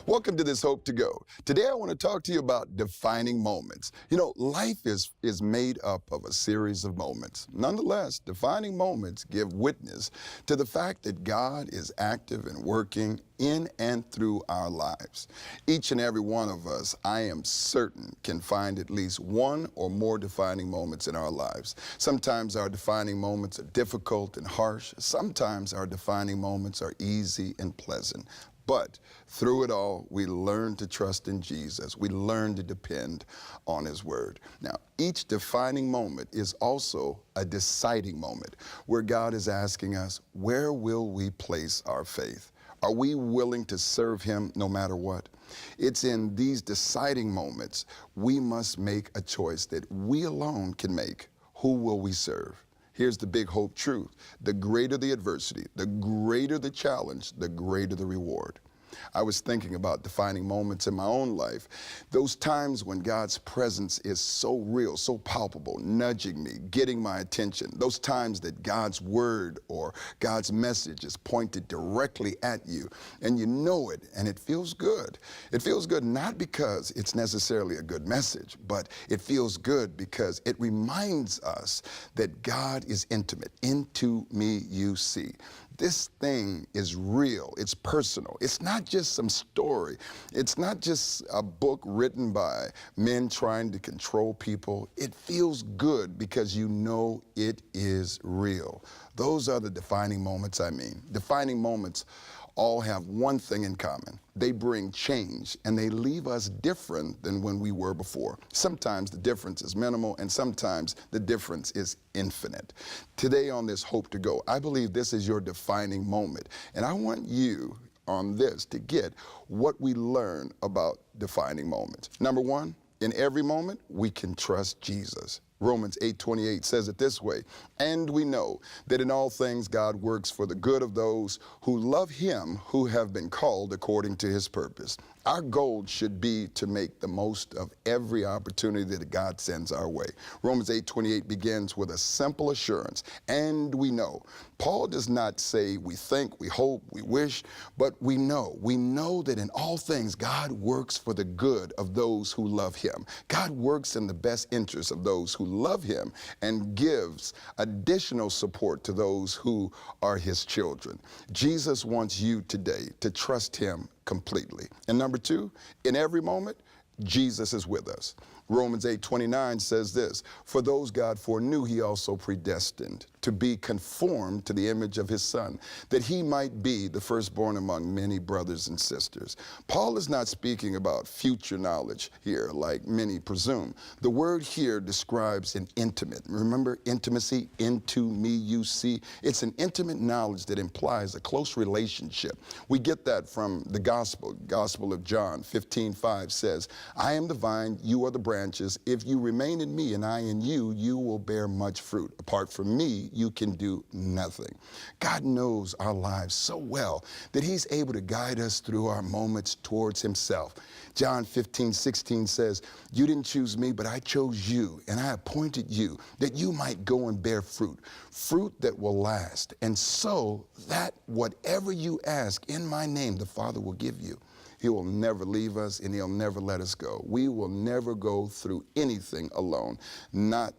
Welcome to this Hope to Go. Today I want to talk to you about defining moments. You know, life is made up of a series of moments. Nonetheless, defining moments give witness to the fact that God is active and working in and through our lives. Each and every one of us, I am certain, can find at least one or more defining moments in our lives. Sometimes our defining moments are difficult and harsh. Sometimes our defining moments are easy and pleasant. But through it all, we learn to trust in Jesus. We learn to depend on His Word. Now, each defining moment is also a deciding moment where God is asking us, where will we place our faith? Are we willing to serve Him no matter what? It's in these deciding moments we must make a choice that we alone can make. Who will we serve? Here's the big hope truth. The greater the adversity, the greater the challenge, the greater the reward. I was thinking about defining moments in my own life. Those times when God's presence is so real, so palpable, nudging me, getting my attention. Those times that God's word or God's message is pointed directly at you and you know it and it feels good. It feels good not because it's necessarily a good message, but it feels good because it reminds us that God is intimate. Into me you see. This thing is real, it's personal. It's not just some story. It's not just a book written by men trying to control people. It feels good because you know it is real. Those are the defining moments I mean. Defining moments all have one thing in common. They bring change and they leave us different than when we were before. Sometimes the difference is minimal and sometimes the difference is infinite. Today on this Hope to Go, I believe this is your defining moment. And I want you on this to get what we learn about defining moments. Number one, in every moment, we can trust Jesus. Romans 8:28 says it this way, and we know that in all things God works for the good of those who love Him, who have been called according to His purpose. Our goal should be to make the most of every opportunity that God sends our way. Romans 8:28 begins with a simple assurance, and we know. Paul does not say we think, we hope, we wish, but we know. We know that in all things God works for the good of those who love Him. God works in the best interest of those who love Him and gives additional support to those who are His children. Jesus wants you today to trust Him completely. And number two, in every moment, Jesus is with us. Romans 8:29 says this, for those God foreknew, He also predestined to be conformed to the image of His Son, that He might be the firstborn among many brothers and sisters. Paul is not speaking about future knowledge here, like many presume. The word here describes an intimate. Remember intimacy, into me you see. It's an intimate knowledge that implies a close relationship. We get that from the Gospel of John 15:5 says, I am the vine, you are the branches. If you remain in me and I in you, you will bear much fruit. Apart from me, you can do nothing. God knows our lives so well that He's able to guide us through our moments towards Himself. John 15:16 says, you didn't choose me, but I chose you, and I appointed you that you might go and bear fruit, fruit that will last, and so that whatever you ask in my name, the Father will give you. He will never leave us and He'll never let us go. We will never go through anything alone. Not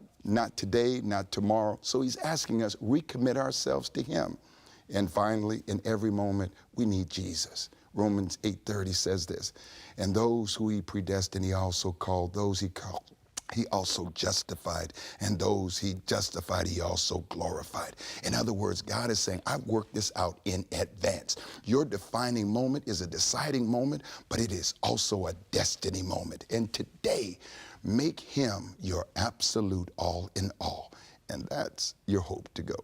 today, not tomorrow. So He's asking us, recommit ourselves to Him. And finally, in every moment, we need Jesus. Romans 8:30 says this, and those who He predestined, He also called. Those He called, He also justified, and those He justified, He also glorified. In other words, God is saying, I've worked this out in advance. Your defining moment is a deciding moment, but it is also a destiny moment. And today, make Him your absolute all in all. And that's your hope to go.